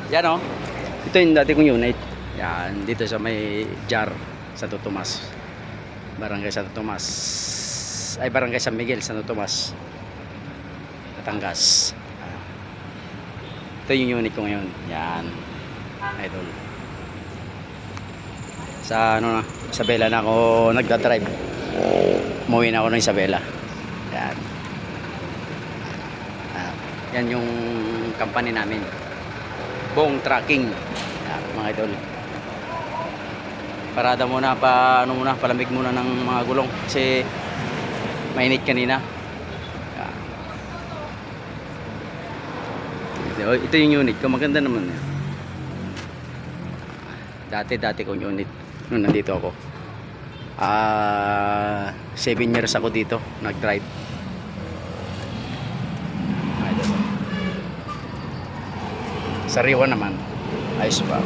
Yan o. Ito yung dati kong unit. Yan. Dito sa may jar. Santo Tomas. Barangay Santo Tomas. Ay, Barangay San Miguel, Santo Tomas. Batangas. Ito yung unit ko ngayon. Yan. Idol. Sa ano na, Isabela na ako nagda-drive. Umuwi na ako ng Isabela. Yan. Yan yung company namin. Bong Trucking. Yan, mga idol. Parada muna palamig muna ng mga gulong kasi mainit kanina. Yan. Ito yung unit ko, maganda naman yan. Dati kong unit nung nandito ako. 7 years ako dito nag-drive. Sariwa naman, ayos pa.